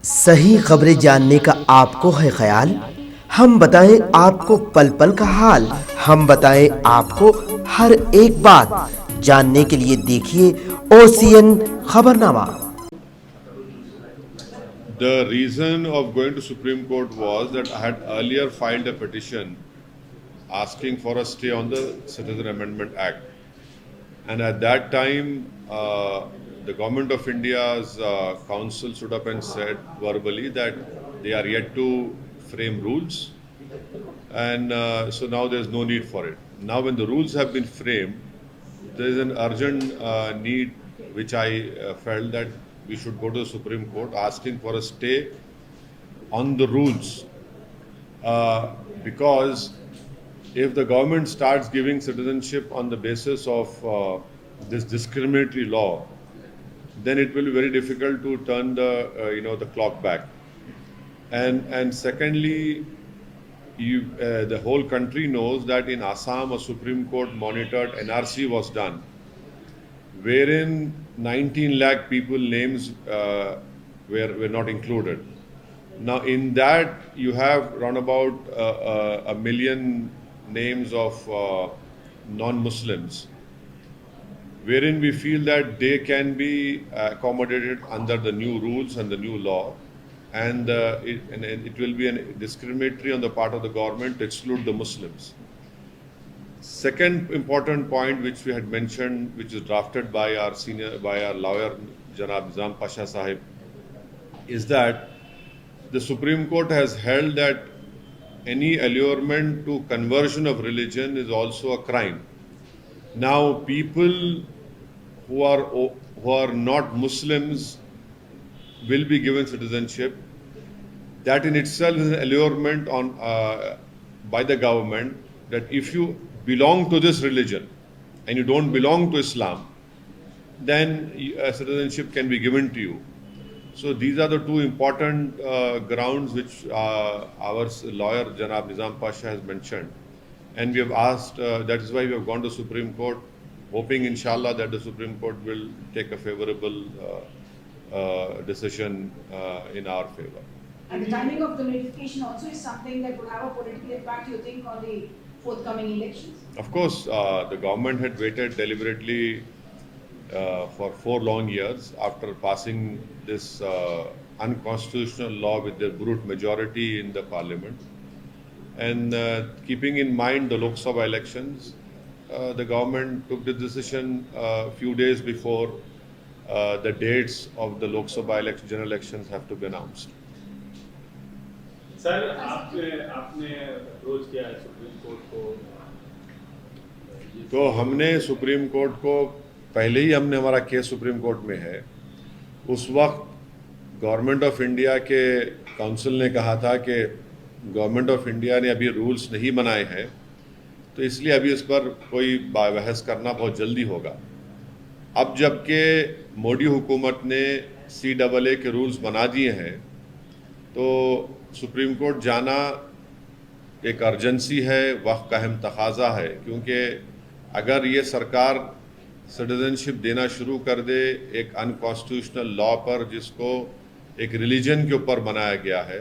सही खबरें जानने का आपको है ख्याल? हम बताएं आपको पल पल का हाल। हम बताएं आपको हर एक बात। जानने के लिए देखिए OCN Khabarnama. The reason of going to Supreme Court was that I had earlier filed a petition asking for a stay on the Citizen Amendment Act. And at that time, the government of India's council stood up and said verbally that they are yet to frame rules. And so now there's no need for it. Now, when the rules have been framed, there is an urgent need which I felt that we should go to the Supreme Court asking for a stay on the rules, because if the government starts giving citizenship on the basis of this discriminatory law, then it will be very difficult to turn the clock back. And secondly, the whole country knows that in Assam a Supreme Court monitored NRC was done, wherein 19 lakh people names were not included. Now, in that, you have around about a million names of non-Muslims, wherein we feel that they can be accommodated under the new rules and the new law, and it will be discriminatory on the part of the government to exclude the Muslims. Second important point which we had mentioned, which is drafted by our lawyer Janab Nizam Pasha Sahib, is that the Supreme Court has held that any allurement to conversion of religion is also a crime. Now, people who are not Muslims will be given citizenship. That in itself is an allurement by the government that if you belong to this religion and you don't belong to Islam, then citizenship can be given to you. So these are the two important grounds which our lawyer Janab Nizam Pasha has mentioned, and we have asked. That is why we have gone to Supreme Court, hoping inshallah that the Supreme Court will take a favorable decision in our favor. And the timing of the notification also is something that would have a political impact, you think, on the forthcoming elections? Of course, the government had waited deliberately for 4 long years after passing this unconstitutional law with their brute majority in the parliament. And keeping in mind the Lok Sabha elections, the government took the decision a few days before the dates of the Lok Sabha general elections have to be announced. Sir आपने approach किया है supreme court को? तो हमने supreme court को पहले ही हमारा case supreme court में है। उस वक्त गवर्नमेंट ऑफ इंडिया के काउंसिल ने कहा था कि गवर्नमेंट ऑफ इंडिया ने अभी रूल्स नहीं बनाए हैं, तो इसलिए अभी इस पर कोई बहस करना बहुत जल्दी होगा। अब जबकि मोदी हुकूमत ने CAA के रूल्स बना दिए हैं, तो सुप्रीम कोर्ट जाना एक अर्जेंसी है, वक्त का अहम तकाजा है, क्योंकि अगर ये सरकार सिटीजनशिप देना शुरू कर दे एक अनकॉन्स्टिट्यूशनल लॉ पर जिसको एक रिलीजन के ऊपर बनाया गया है,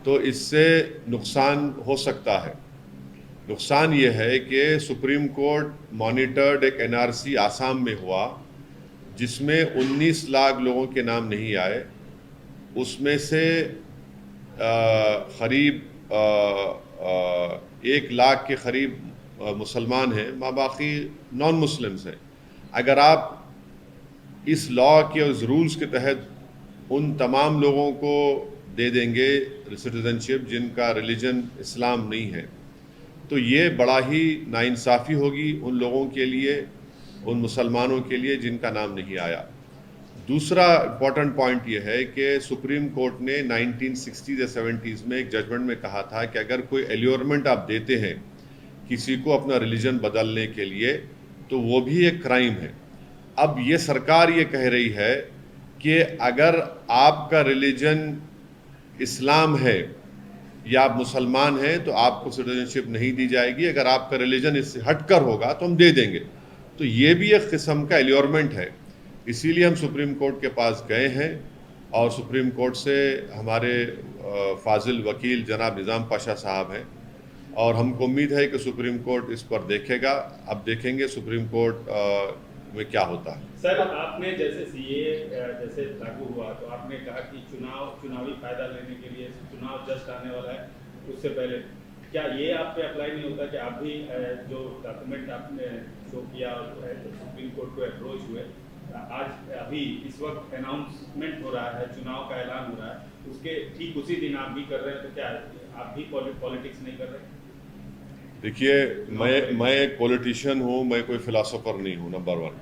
तो इससे नुकसान हो सकता है। नुकसान ये है कि सुप्रीम कोर्ट मॉनिटर्ड एक NRC आसाम में हुआ जिसमें 19 लाख लोगों के नाम नहीं आए, उसमें से करीब 1 लाख के करीब मुसलमान हैं, बाकी नॉन मुस्लिम्स हैं। अगर आप इस लॉ के उस रूल्स के तहत उन तमाम लोगों को दे देंगे सिटीजनशिप जिनका रिलीजन इस्लाम नहीं है, तो ये बड़ा ही नाइंसाफ़ी होगी उन लोगों के लिए, उन मुसलमानों के लिए जिनका नाम नहीं आया। दूसरा इम्पॉर्टेंट पॉइंट ये है कि सुप्रीम कोर्ट ने 1960s या 70s में एक जजमेंट में कहा था कि अगर कोई एल्योरमेंट आप देते हैं किसी को अपना रिलीजन बदलने के लिए, तो वो भी एक क्राइम है। अब ये सरकार ये कह रही है कि अगर आपका रिलीजन इस्लाम है या आप मुसलमान हैं तो आपको सिटीजनशिप नहीं दी जाएगी, अगर आपका रिलीजन इससे हटकर होगा तो हम दे देंगे। तो ये भी एक किस्म का एल्योरमेंट है। इसीलिए हम सुप्रीम कोर्ट के पास गए हैं और सुप्रीम कोर्ट से हमारे फाजिल वकील जनाब निज़ाम पाशा साहब हैं, और हमको उम्मीद है कि सुप्रीम कोर्ट इस पर देखेगा। अब देखेंगे सुप्रीम कोर्ट में क्या होता है। सर, आपने जैसे सीए जैसे लागू हुआ तो आपने कहा कि चुनावी फायदा लेने के लिए चुनाव जस्ट आने वाला है, उससे पहले क्या ये आप पे अप्लाई नहीं होता कि आप भी जो डॉक्यूमेंट आपने शो किया सुप्रीम कोर्ट को अप्रोच हुए, आज अभी इस वक्त अनाउंसमेंट हो रहा है, चुनाव का ऐलान हो रहा है, उसके ठीक उसी दिन आप भी कर रहे हैं, तो क्या आप भी पॉलिटिक्स नहीं कर रहे? देखिए, मैं एक पॉलिटिशियन हूँ, मैं कोई फिलोसोफर नहीं हूँ, नंबर 1।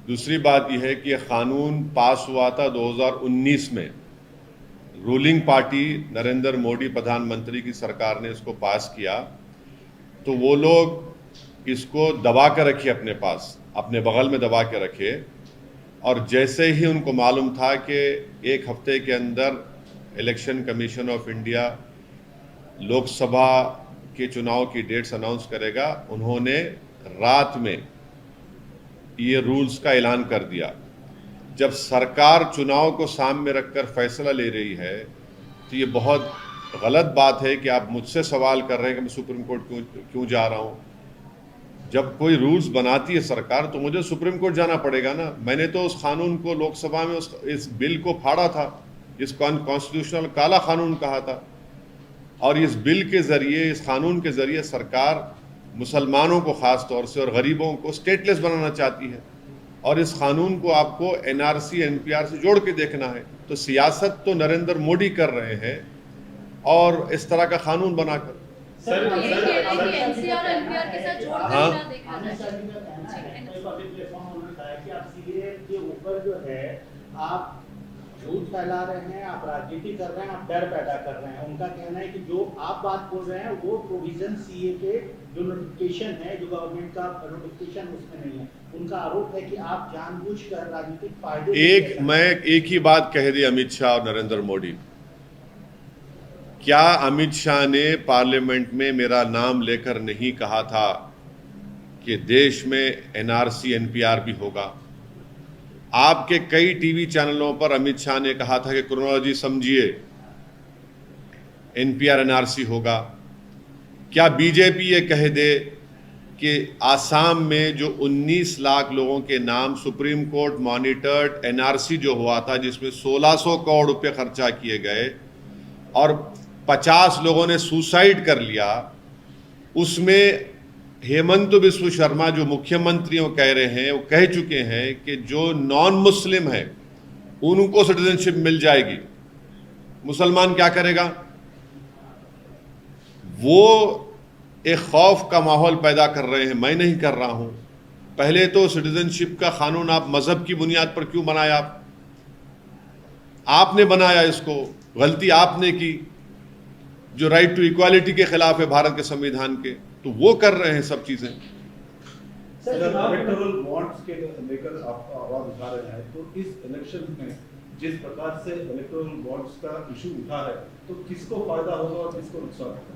दूसरी बात यह है कि यह कानून पास हुआ था 2019 में। रूलिंग पार्टी नरेंद्र मोदी प्रधानमंत्री की सरकार ने इसको पास किया, तो वो लोग इसको दबा कर रखे अपने पास, अपने बगल में दबा के रखे, और जैसे ही उनको मालूम था कि 1 हफ्ते के अंदर election commission of India Lok Sabha के चुनाव की डेट्स अनाउंस करेगा, उन्होंने रात में ये रूल्स का ऐलान कर दिया। जब सरकार चुनाव को सामने रखकर फैसला ले रही है तो ये बहुत गलत बात है कि आप मुझसे सवाल कर रहे हैं कि मैं सुप्रीम कोर्ट क्यों जा रहा हूँ। जब कोई रूल्स बनाती है सरकार तो मुझे सुप्रीम कोर्ट जाना पड़ेगा ना। मैंने तो उस कानून को लोकसभा में इस बिल को फाड़ा था, इस कॉन्स्टिट्यूशनल काला कानून कहा था, और इस बिल के ज़रिए, इस कानून के ज़रिए सरकार मुसलमानों को ख़ास तौर से और गरीबों को स्टेटलेस बनाना चाहती है, और इस कानून को आपको एनआरसी एनपीआर से जोड़ के देखना है। तो सियासत तो नरेंद्र मोदी कर रहे हैं और इस तरह का कानून बनाकर। सर, एनसीआर एनपीआर के साथ जोड़ कर हाँ। ना देखा जाए। पब्लिक प्लेटफॉर्म उन्होंने बताया कि आप सीए के ऊपर जो है आप झूठ फैला रहे हैं, आप राजनीति कर रहे हैं, आप डर पैदा कर रहे हैं। उनका कहना है कि जो आप बात बोल रहे हैं वो प्रोविजन सीए के जो नोटिफिकेशन है, जो गवर्नमेंट का नोटिफिकेशन, उसमें नहीं है। उनका आरोप है कि आप जानबूझकर राजनीतिक फायदे मैं एक ही बात कह दी अमित शाह और नरेंद्र मोदी। क्या अमित शाह ने पार्लियामेंट में मेरा नाम लेकर नहीं कहा था कि देश में एनआरसी एनपीआर भी होगा? आपके कई टीवी चैनलों पर अमित शाह ने कहा था कि क्रोनोलॉजी समझिए, एनपीआर एनआरसी होगा। क्या बीजेपी ये कह दे कि आसाम में जो 19 लाख लोगों के नाम सुप्रीम कोर्ट मॉनिटर्ड एनआरसी जो हुआ था, जिसमें 1600 करोड़ रुपए खर्चा किए गए और 50 लोगों ने सुसाइड कर लिया, उसमें हेमंत बिस्व शर्मा जो मुख्यमंत्री कह रहे हैं, वो कह चुके हैं कि जो नॉन मुस्लिम है उनको सिटीजनशिप मिल जाएगी। मुसलमान क्या करेगा? वो एक खौफ का माहौल पैदा कर रहे हैं। मैं नहीं कर रहा हूं। पहले तो सिटीजनशिप का कानून आप मजहब की बुनियाद पर क्यों बनाया? आपने बनाया इसको, गलती आपने की, जो राइट टू इक्वालिटी के खिलाफ है भारत के संविधान के। तो वो कर रहे हैं सब चीजें। इलेक्टोरल बॉन्ड्स के लेकर आप आवाज उठा रहे हैं, तो इस इलेक्शन में जिस प्रकार से इलेक्टोरल बॉन्ड्स का इशू उठा है, तो किसको फायदा होगा और किसको नुकसान होगा?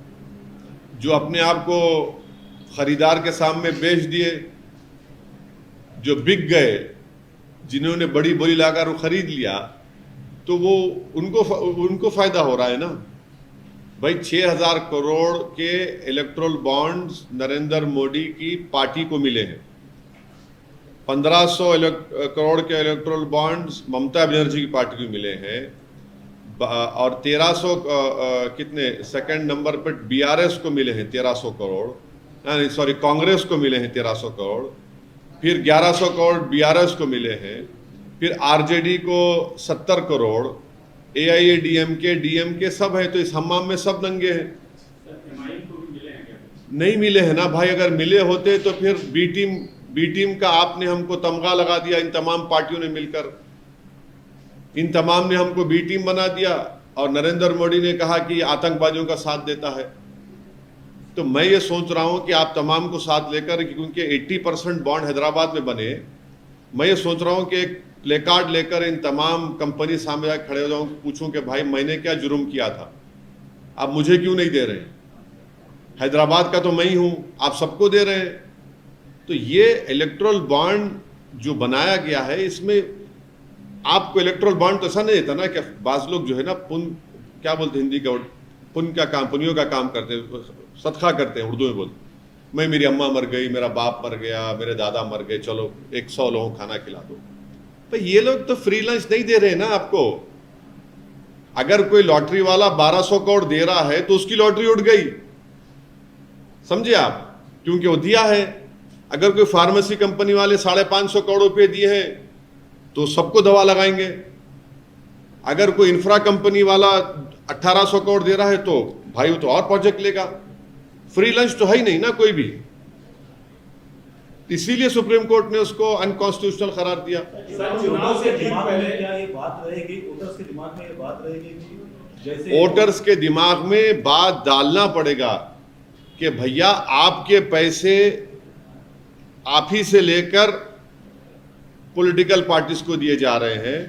जो अपने आप को खरीदार के सामने बेच दिए, जो बिक गए, जिन्होंने बड़ी बोली लाकर खरीद लिया, तो वो उनको फायदा हो रहा है ना भाई। 6000 करोड़ के इलेक्टोरल बॉन्ड्स नरेंद्र मोदी की पार्टी को मिले हैं। 1500 करोड़ के इलेक्टोरल बॉन्ड्स ममता बनर्जी की पार्टी को मिले हैं, और 1300 कितने सेकंड नंबर पर बीआरएस को मिले हैं 1300 करोड़, नहीं सॉरी, कांग्रेस को मिले हैं 1300 करोड़, फिर 1100 करोड़ बीआरएस को मिले हैं, फिर आरजेडी को 70 करोड़, एआईएडीएमके डीएमके सब है। तो इस हमाम में सब दंगे हैं। एमआईएम को भी मिले हैं क्या? नहीं मिले हैं ना भाई। अगर मिले होते तो फिर बी टीम का आपने हमको तमगा लगा दिया, इन तमाम पार्टियों ने मिलकर, इन तमाम ने हमको बी टीम बना दिया, और नरेंद्र मोदी ने कहा कि आतंकवादियों का साथ देता है। तो मैं ये सोच रहा हूं कि आप तमाम को साथ लेकर, क्योंकि 80% बॉन्ड हैदराबाद में बने, मैं ये सोच रहा हूं कि एक प्ले कार्ड लेकर इन तमाम कंपनी सामने जाकर खड़े हो जाऊं, पूछूं कि भाई मैंने क्या जुर्म किया था, आप मुझे क्यों नहीं दे रहे? हैदराबाद का तो मैं ही हूं, आप सबको दे रहे हैं। तो ये इलेक्टोरल बॉन्ड जो बनाया गया है, इसमें आपको इलेक्ट्रल बॉन्ड तो ऐसा नहीं देता ना कि बाज लोग जो है ना क्या बोलते हैं हिंदी का पुण्य का काम, पुण्यों का काम करते हैं, सदका करते हैं, उर्दू में बोलते, मैं मेरी अम्मा मर गई, मेरा बाप मर गया, मेरे दादा मर गए, चलो 100 लोगों को खाना खिला दो। तो ये लोग तो फ्री लंच नहीं दे रहे ना आपको। अगर कोई लॉटरी वाला 1200 करोड़ दे रहा है तो उसकी लॉटरी उठ गई, समझे आप, क्योंकि वो दिया है। अगर कोई फार्मेसी कंपनी वाले 550 करोड़ रुपए दिए हैं तो सबको दवा लगाएंगे। अगर कोई इंफ्रा कंपनी वाला 1800 करोड़ दे रहा है तो भाई वो तो और प्रोजेक्ट लेगा। फ्री लंच तो है ही नहीं ना कोई भी, इसीलिए सुप्रीम कोर्ट ने उसको अनकॉन्स्टिट्यूशनल करार दिया। सर, चुनाव से ठीक पहले क्या ये बात रहेगी, वोटर्स के दिमाग में ये बात रहेगी कि जैसे वोटर्स के दिमाग में बात डालना पड़ेगा कि भैया आपके पैसे आप ही से लेकर पॉलिटिकल पार्टीज को दिए जा रहे हैं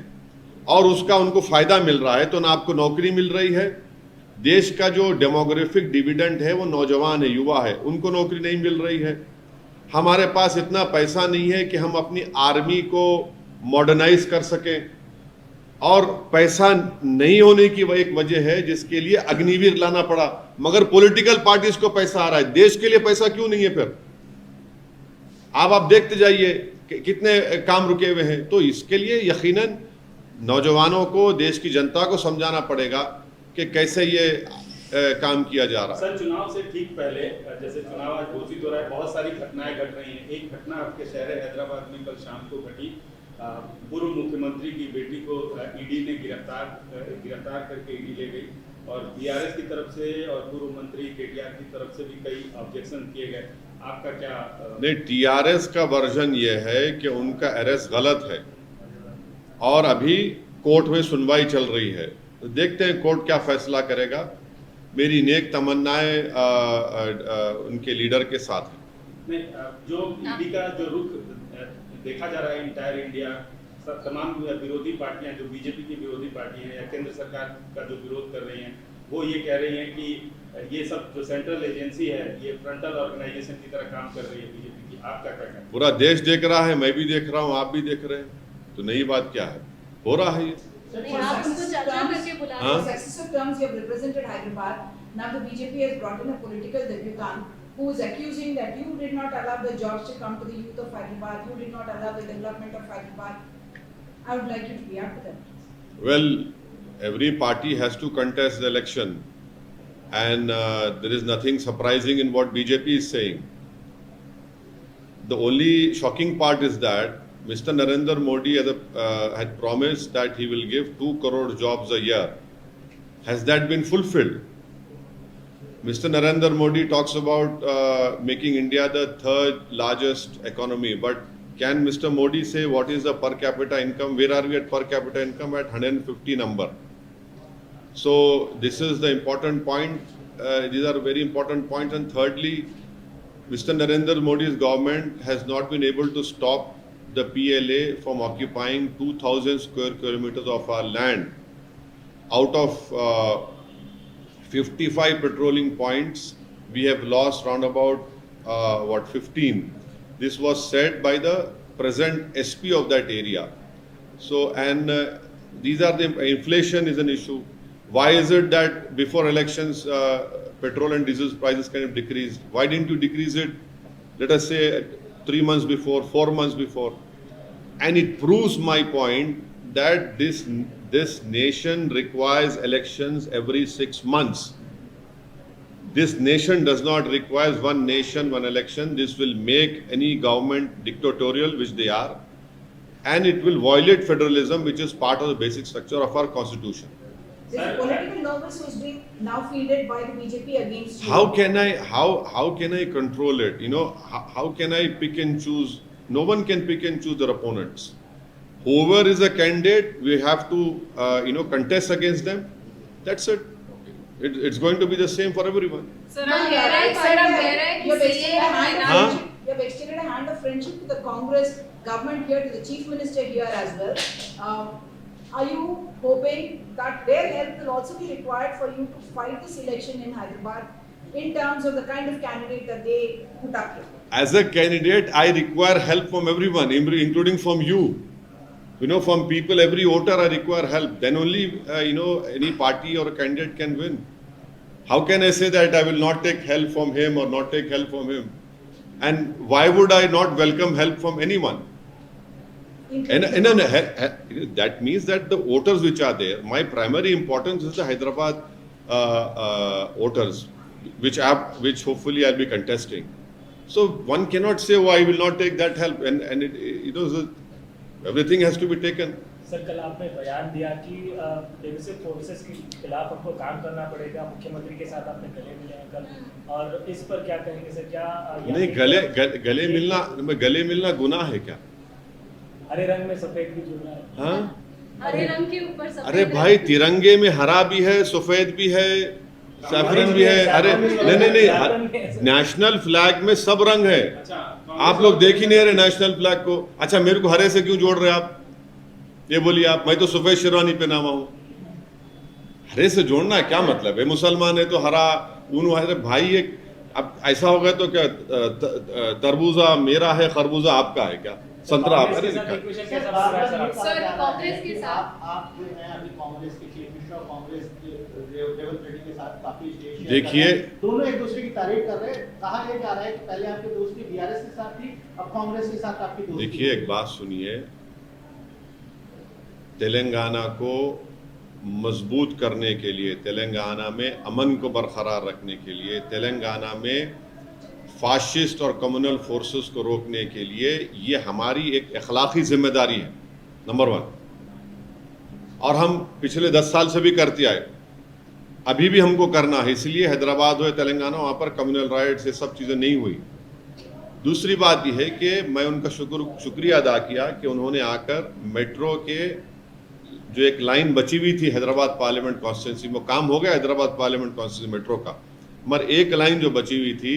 और उसका उनको फायदा मिल रहा है, तो ना आपको नौकरी मिल रही है। देश का जो डेमोग्राफिक डिविडेंड है वो नौजवान है, युवा है, उनको नौकरी नहीं मिल रही है। हमारे पास इतना पैसा नहीं है कि हम अपनी आर्मी को मॉडर्नाइज कर सकें, और पैसा नहीं होने की एक वजह है जिसके लिए अग्निवीर लाना पड़ा। मगर पॉलिटिकल पार्टीज को पैसा आ रहा है, देश के लिए पैसा क्यों नहीं है? फिर आप देखते जाइए कि कितने काम रुके हुए हैं। तो इसके लिए यकीनन नौजवानों को, देश की जनता को समझाना पड़ेगा कि कैसे ये काम किया जा रहा है। सर, चुनाव से ठीक पहले, जैसे चुनाव आज घोषित हो रहा है, बहुत सारी घटनाएं घट रही हैं। एक घटना आपके शहर हैदराबाद में कल शाम को घटी। पूर्व मुख्यमंत्री की बेटी को ईडी ने गिरफ्तार करके ईडी ले गई, और बीआरएस की तरफ से और पूर्व मंत्री केटीआर की तरफ से भी कई ऑब्जेक्शन किए गए। आपका क्या? नहीं, टीआरएस का वर्जन ये है कि उनका अरेस्ट गलत है और अभी कोर्ट में सुनवाई चल रही है, तो देखते हैं कोर्ट क्या फैसला करेगा। मेरी नेक तमन्नाएं उनके लीडर के साथ है। नहीं, जो ईडी का जो रुख देखा जा रहा है इंटायर इंडिया, तमाम विरोधी पार्टियां, जो बीजेपी की विरोधी पार्टियां हैं या केंद्र सरकार का जो विरोध कर रही हैं, वो ये कह रही हैं कि ये सब जो सेंट्रल एजेंसी है ये फ्रंटल ऑर्गेनाइजेशन की तरह काम कर रही है बीजेपी की। आपका क्या कहना है? पूरा देश देख रहा है, मैं भी देख रहा हूँ, आप भी देख रहे हैं, तो नई बात क्या है, हो रहा है ये। नहीं, आप उनको चर्चा करके बुला हाँ? रहे For successive terms, you have represented Hyderabad. Now the BJP has brought in a political debutant who is accusing that you did not allow the jobs to come to the youth of Hyderabad. You did not allow the development of Hyderabad. I would like you to react to that. Well, every party has to contest the election, and there is nothing surprising in what BJP is saying. The only shocking part is that Mr. Narendra Modi had promised that he will give 2 crore jobs a year. Has that been fulfilled? Mr. Narendra Modi talks about making India the 3rd largest economy, but can Mr. Modi say what is the per capita income? Where are we at per capita income? At 150 number. So this is the important point. These are very important points. And thirdly, Mr. Narendra Modi's government has not been able to stop the PLA from occupying 2,000 square kilometers of our land. Out of 55 patrolling points, we have lost round about 15. This was said by the present SP of that area. So, and these are the inflation is an issue. Why is it that before elections petrol and diesel prices kind of decreased? Why didn't you decrease it, let us say 3 months before, 4 months before? And it proves my point that this nation requires elections every 6 months. This nation does not require one nation, one election. This will make any government dictatorial, which they are, and it will violate federalism, which is part of the basic structure of our constitution. There's a political novice who's being now fielded by the BJP against you. How can I control it? You know, how can I pick and choose? No one can pick and choose their opponents. Whoever is a candidate, we have to contest against them. That's it. It's going to be the same for everyone. Sir, Now, आप कह रहे हैं sir, हम कह रहे हैं you have कि extended a hand of हाँ? friendship. You have extended a hand of friendship to the Congress government here, to the Chief Minister here as well. Are you hoping that their help will also be required for you to fight this election in Hyderabad in terms of the kind of candidate that they put up here? As a candidate, I require help from everyone, including from you. From people, every voter I require help. Then only, any party or a candidate can win. How can I say that I will not take help from him or not take help from him? And why would I not welcome help from anyone? That means that the voters which are there, my primary importance is the Hyderabad voters, which hopefully I'll be contesting. So one cannot say, oh, I will not take that help, and everything has to be taken. Sir, कल आपने बयान दिया कि divisive forces के खिलाफ हमको काम करना पड़ेगा, मुख्यमंत्री के साथ आपने गले मिले हैं कल, और इस पर क्या कहेंगे सर? क्या नहीं, गले मिलना गुनाह है क्या? हरे रंग में सफेद भी जुड़ना है। हाँ, हरे रंग के ऊपर सफेद अरे भाई, तिरंगे में हरा भी है, सफेद भी है, सैफरन भी है। अरे नहीं, नेशनल फ्लैग में सब रंग है। आप लोग देख ही नहीं रहे नेशनल फ्लैग को। अच्छा, मेरे को हरे से क्यों जोड़ रहे आप? ये बोलिए आप। मैं तो सफेद शेरवानी पहना हुआ हूँ, हरे से जोड़ना क्या मतलब है? मुसलमान है तो हरा ऊन। अरे भाई, ये अब ऐसा हो गया तो क्या तरबूजा मेरा है, खरबूजा आपका है क्या? संतरा आप? सर, कांग्रेस के साथ आप जो है अभी कांग्रेस के चीफ मिनिस्टर और कांग्रेस रेवंत रेड्डी के साथ काफी स्टेज शेयर देखिए, कर रहे हैं। दोनों एक दूसरे की तारीफ कर रहे हैं। कहा यह जा रहा है कि पहले आपकी दोस्ती बीआरएस के साथ थी, अब कांग्रेस के साथ आपकी दोस्ती। देखिए, एक बात सुनिए, तेलंगाना को मजबूत करने के लिए, तेलंगाना में अमन को बरकरार रखने के लिए, तेलंगाना में फाशिस्ट और कम्युनल फोर्सेस को रोकने के लिए, ये हमारी एक अखलाकी जिम्मेदारी है, नंबर 1। और हम पिछले 10 साल से भी करते आए, अभी भी हमको करना है। इसलिए हैदराबाद हो या तेलंगाना, वहाँ पर कम्युनल राइट्स, ये सब चीज़ें नहीं हुई। दूसरी बात यह है कि मैं उनका शुक्रिया अदा किया कि उन्होंने आकर मेट्रो के जो एक लाइन बची हुई थी हैदराबाद पार्लियामेंट कॉन्स्टिट्यूंसी में, काम हो गया हैदराबाद पार्लियामेंट कॉन्स्टिट्यूंसी मेट्रो का, मगर एक लाइन जो बची हुई थी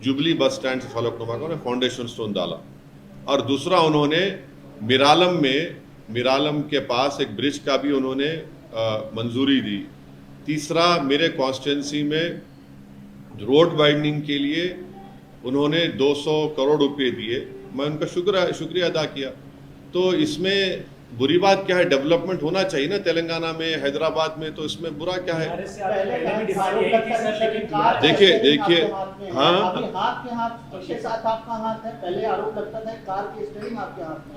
जुबली बस स्टैंड से फलकनुमा का, उन्होंने फाउंडेशन स्टोन डाला। और दूसरा, उन्होंने मिरालम के पास एक ब्रिज का भी उन्होंने मंजूरी दी। तीसरा, मेरे कॉन्स्टिट्यूंसी में रोड वाइडनिंग के लिए उन्होंने 200 करोड़ रुपए दिए, मैं उनका शुक्रिया अदा किया। तो इसमें बुरी बात क्या है? डेवलपमेंट होना चाहिए ना तेलंगाना में, हैदराबाद में, तो इसमें बुरा क्या है? देखिए, हाँ,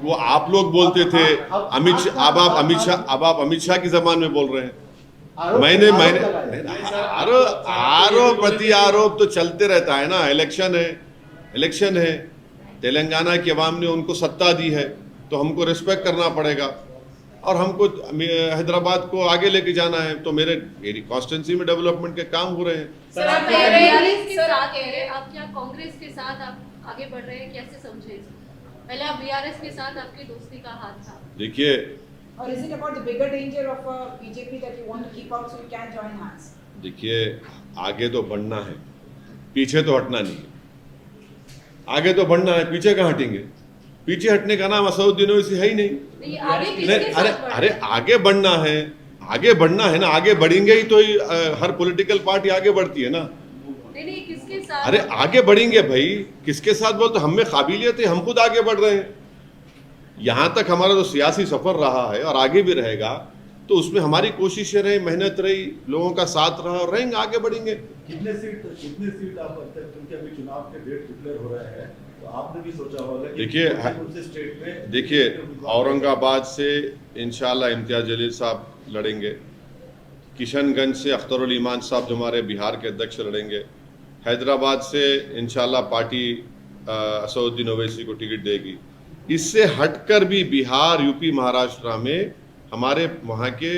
वो आप लोग बोलते थे अमित शाह, अब आप अमित शाह के जबान में बोल रहे हैं। मैंने आरोप प्रति आरोप तो चलते रहता है ना। इलेक्शन है, तेलंगाना की आवाम ने उनको सत्ता दी है, तो हमको रिस्पेक्ट करना पड़ेगा, और हमको हैदराबाद को आगे लेके जाना है। तो मेरी कॉन्स्टिट्यूंसी में डेवलपमेंट के काम हो रहे हैं। सर, आप बीआरएस के साथ कह रहे हैं, आप क्या कांग्रेस के साथ आप आगे बढ़ रहे हैं? कैसे समझे इसको? पहले आप बीआरएस के साथ आपकी दोस्ती का हाथ था। देखिए, Or is it about the bigger danger of BJP that you want to keep out so you can join hands? देखिए, आगे तो बढ़ना है, पीछे तो हटना नहीं है। आगे तो बढ़ना है, पीछे कहाँ हटेंगे? पीछे हटने का नाम असदुद्दीन ओवैसी है ही नहीं। आगे किसके साथ बढ़ अरे आगे बढ़ना है ना। आगे बढ़ेंगे ही तो हर पॉलिटिकल पार्टी आगे बढ़ती है ना। नहीं, किसके साथ? अरे आगे बढ़ेंगे भाई, किसके साथ बोलते? हम में काबिलियत है, हम खुद आगे बढ़ रहे हैं। यहाँ तक हमारा जो सियासी सफर रहा है और आगे भी रहेगा, तो उसमें हमारी कोशिशें रही, मेहनत रही, लोगों का साथ रहा, और रहेंगे, आगे बढ़ेंगे। कितने सीट आप क्योंकि अभी चुनाव के डेट डिक्लेयर हो रहे हैं, तो आपने भी सोचा होगा कि देखिए, औरंगाबाद से इंशाल्लाह इम्तियाज जलील साहब लड़ेंगे, किशनगंज से अख्तरुल ईमान साहब जो हमारे बिहार के अध्यक्ष लड़ेंगे, हैदराबाद से इंशाल्लाह पार्टी असदुद्दीन ओवैसी को टिकट देगी। इससे हटकर भी बिहार, यूपी, महाराष्ट्र में हमारे वहाँ के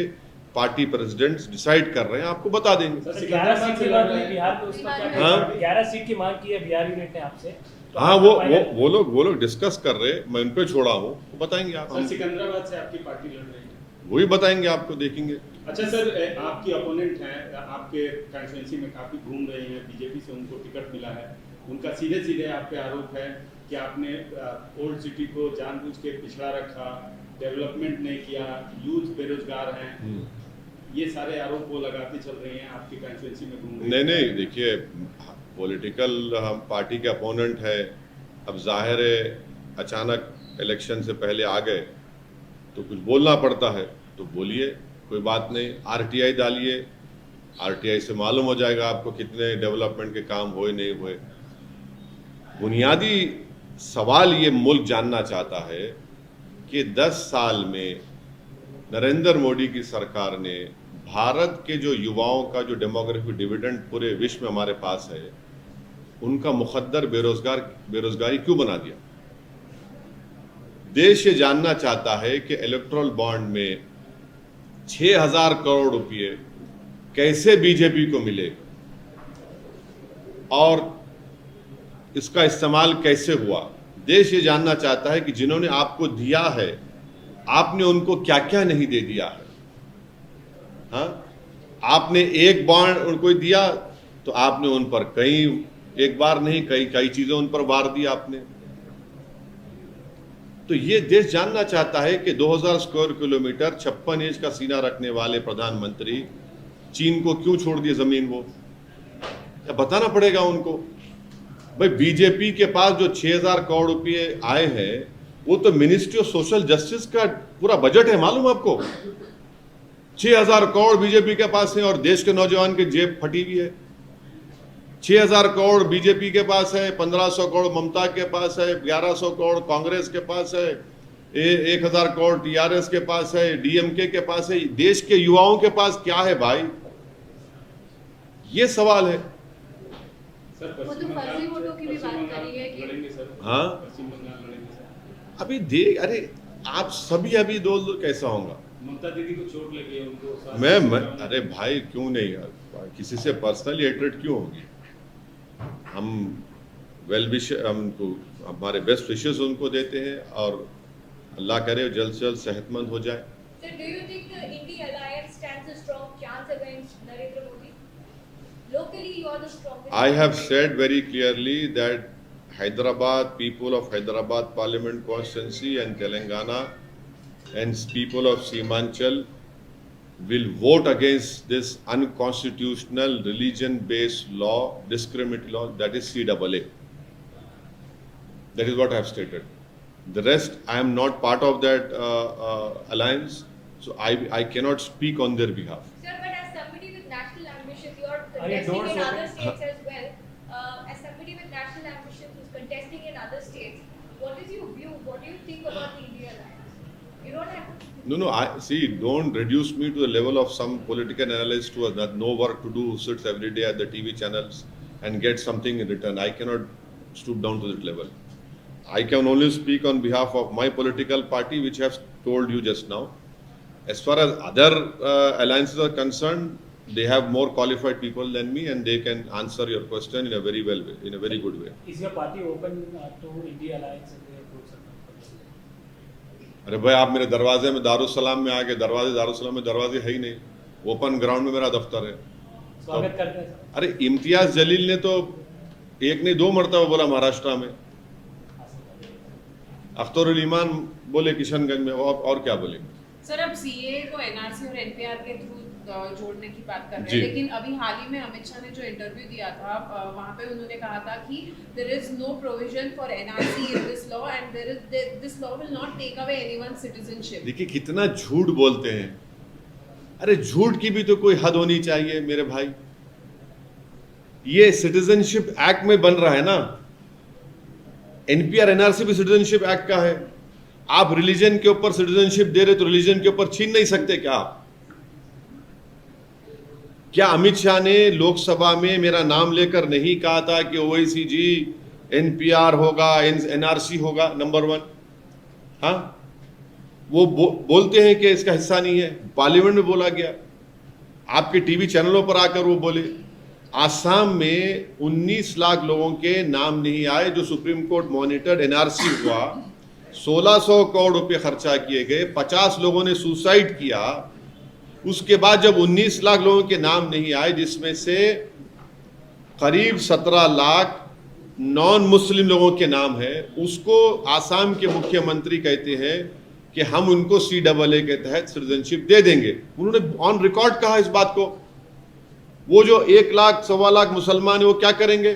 पार्टी प्रेसिडेंट्स डिसाइड कर रहे हैं, आपको बता देंगे। 11 सीट की बात हुई बिहार में, उसका क्या? हाँ? 11 सीट की मांग की है बिहार यूनिट ने आपसे। तो हाँ, वो लोग डिस्कस कर रहे हैं, मैं उन पे छोड़ा हूँ, वो बताएंगे आप। सिकंदराबाद से आपकी पार्टी लड़ रही है, वही बताएंगे आपको, देखेंगे। अच्छा सर, आपकी अपोनेंट हैं, आपके कॉन्स्टिट्यूंसी में काफी घूम रहे हैं, बीजेपी से उनको टिकट मिला है, उनका सीधे सीधे आप पे आरोप है कि आपने ओल्ड सिटी को जानबूझ के पिछड़ा रखा, डेवलपमेंट नहीं किया, यूथ बेरोजगार हैं, ये सारे आरोप वो लगाते चल रही हैं, आपकी कॉन्स्टिट्यूंसी में घूम रही हैं। नहीं, देखिए, पॉलिटिकल हम पार्टी के अपोनेंट है, अब जाहिर है अचानक इलेक्शन से पहले आ गए, तो कुछ बोलना पड़ता है, तो बोलिए, कोई बात नहीं, आरटीआई डालिए, आरटीआई से मालूम हो जाएगा आपको कितने डेवलपमेंट के काम हुए नहीं हुए। बुनियादी सवाल ये मुल्क जानना चाहता है कि 10 साल में नरेंद्र मोदी की सरकार ने भारत के जो युवाओं का जो डेमोग्राफिक डिविडेंड पूरे विश्व में हमारे पास है, उनका मुकद्दर बेरोजगारी क्यों बना दिया। देश ये जानना चाहता है कि इलेक्टोरल बॉन्ड में 6,000 करोड़ रुपए कैसे बीजेपी को मिले और इसका इस्तेमाल कैसे हुआ। देश ये जानना चाहता है कि जिन्होंने आपको दिया है, आपने उनको क्या क्या नहीं दे दिया है। हाँ, आपने एक बॉन्ड उनको दिया तो आपने उन पर एक बार नहीं कई चीजें उन पर वार दी आपने। तो ये देश जानना चाहता है कि 2000 स्क्वायर किलोमीटर 56 इंच का सीना रखने वाले प्रधानमंत्री चीन को क्यों छोड़ दिए जमीन। वो बताना पड़ेगा उनको। भाई बीजेपी के पास जो 6,000 करोड़ रुपए आए हैं, वो तो मिनिस्ट्री ऑफ सोशल जस्टिस का पूरा बजट है, मालूम आपको। 6,000 करोड़ बीजेपी के पास है और देश के नौजवान की जेब फटी हुई है। 6,000 करोड़ बीजेपी के पास है, 1,500 करोड़ ममता के पास है, 1,100 करोड़ कांग्रेस के पास है, 1,000 करोड़ टीआरएस के पास है, डीएमके के पास है। देश के युवाओं के पास क्या है भाई, ये सवाल है। वो तो फर्जी वोटों की भी बात करी है कि हाँ, अभी देख, अरे आप सभी अभी दो कैसा होगा। ममता दीदी को चोट लगी है उनको। मैं अरे भाई क्यों नहीं यार, किसी से पर्सनली हेट्रेड क्यों होगी। हम हमको हमारे बेस्ट विशेस उनको देते हैं और अल्लाह करे जल्द से जल्द सेहतमंद हो जाए। Sir, do you think the India alliance stands a strong chance against Narendra Modi? Locally, you are the strongest. I have said very clearly that Hyderabad, people of Hyderabad Parliament constituency and Telangana and people of Seemanchal will vote against this unconstitutional religion-based law, discriminatory law, that is CAA. That is what I have stated. The rest, I am not part of that alliance, so I cannot speak on their behalf. Sir, but as somebody with national ambition, you are contesting in other states as well. As somebody with national ambition who's contesting in other states, what is your view? What do you think about the India alliance? You don't have to. No, I see. Don't reduce me to the level of some political analyst who has not no work to do, who sits every day at the TV channels and gets something in return. I cannot stoop down to that level. I can only speak on behalf of my political party, which I have told you just now. As far as other alliances are concerned, they have more qualified people than me, and they can answer your question in a very well way, in a very good way. Is your party open to India alliance in the groups? अरे भाई, आप मेरे दरवाजे में दारुसलाम में आके दारुसलाम में दरवाजे है ही नहीं, ओपन ग्राउंड में मेरा दफ्तर है। स्वागत करते हैं। अरे इम्तियाज जलील ने तो एक नहीं 2 मरतबा बोला महाराष्ट्र में, अख्तरुल ईमान बोले किशनगंज में, और क्या बोलेंगे। सर, अब सीए को एनआरसी और एनपीआर के थ्रू जोड़ने की बात कर रहे जी। हैं, लेकिन अभी हाल ही में अमित शाह ने जो इंटरव्यू दिया था, वहां पे उन्होंने कहा था कि there is no provision for NRC in this law and this law will not take away anyone citizenship. देखिए कितना झूठ बोलते हैं। अरे झूठ की भी तो कोई हद होनी चाहिए मेरे भाई। ये सिटीजनशिप एक्ट में बन रहा है ना, एनपीआर एनआरसी भी सिटीजनशिप एक्ट का है। आप रिलीजन के ऊपर सिटीजनशिप दे रहे तो रिलीजन के ऊपर छीन नहीं सकते क्या आप? क्या अमित शाह ने लोकसभा में मेरा नाम लेकर नहीं कहा था कि ओवैसी जी एनपीआर होगा, एनआरसी होगा? नंबर 1। हाँ, वो बोलते हैं कि इसका हिस्सा नहीं है। पार्लियामेंट में बोला गया, आपके टीवी चैनलों पर आकर वो बोले। आसाम में 19 लाख लोगों के नाम नहीं आए जो सुप्रीम कोर्ट मॉनिटर्ड एनआरसी हुआ। 1600 करोड़ रुपए खर्चा किए गए, 50 लोगों ने सुसाइड किया। उसके बाद जब 19 लाख लोगों के नाम नहीं आए, जिसमें से करीब 17 लाख नॉन मुस्लिम लोगों के नाम है, उसको आसाम के मुख्यमंत्री कहते हैं कि हम उनको CAA के तहत सिटीजनशिप दे देंगे। उन्होंने ऑन रिकॉर्ड कहा इस बात को। वो जो 1 लाख 1.25 लाख मुसलमान है, वो क्या करेंगे?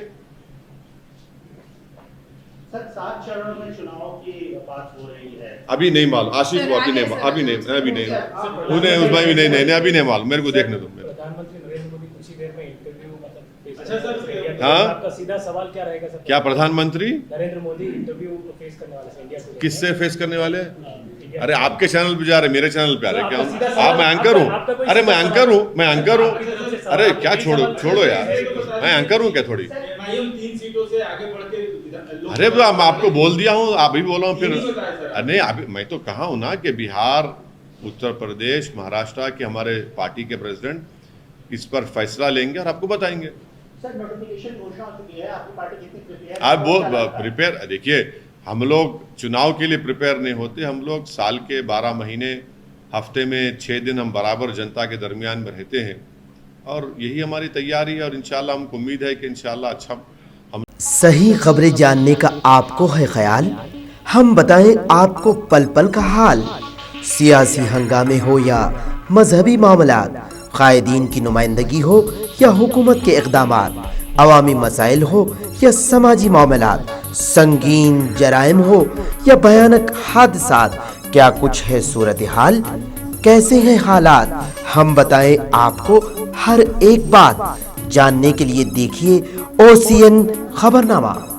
सर, 7 चरणों में चुनाव की बात हो रही है, अभी नहीं मालूम, आशीष को अभी नहीं, उन्हें उसमें भी नहीं, अभी नहीं मालूम, मेरे को देखने दो। प्रधानमंत्री नरेंद्र मोदी कुछ ही देर में इंटरव्यू मतलब अच्छा सर, हाँ? आपका सीधा सवाल क्या रहेगा सर? क्या प्रधानमंत्री नरेंद्र मोदी इंटरव्यू फेस करने वाले हैं इंडिया को? किससे फेस करने वाले? इंडिया अरे आपके चैनल पे जा रहे, मेरे चैनल पे आ रहे तो क्या? आपका सीधा आप सवाल- मैं एंकर हूँ? आपका कोई अरे मैं सीधा एंकर सवाल- हूँ, मैं एंकर हूँ। आपका अरे सवाल- क्या छोड़ो यार, मैं एंकर हूँ क्या थोड़ी? एमआईएम 3 सीटों से आगे बढ़ के अरे मैं आपको बोल दिया हूँ, आप भी बोला हूँ फिर। नहीं बताया सर। नहीं अभी मैं तो कहा हूँ ना कि बिहार, उत्तर प्रदेश, महाराष्ट्र के हमारे पार्टी के प्रेसिडेंट इस पर फैसला लेंगे और आपको बताएंगे। सर नोटिफिकेशन घोषणा हो चुकी है, आपकी पार्टी कितनी प्रिपेयर? आप वो प्रिपेयर, देखिए हम लोग चुनाव के लिए प्रिपेयर नहीं होते, हम लोग साल के 12 महीने, हफ्ते में 6 दिन हम बराबर जनता के दरमियान में रहते हैं और यही हमारी तैयारी है और इंशाल्लाह हमको उम्मीद है कि इंशाल्लाह अच्छा हम। सही खबरें जानने का आपको है ख्याल, हम बताएं आपको पल पल का हाल। सियासी हंगामे हो या मजहबी मामलात, कायदीन की नुमाइंदगी हो या हुकूमत के इक़दामात, अवामी मसाइल हो या समाजी मामलात, संगीन जराइम हो या भयानक हादसात, क्या कुछ है सूरत हाल, कैसे हैं हालात, हम बताएं आपको हर एक बात। जानने के लिए देखिए OCN खबरनामा।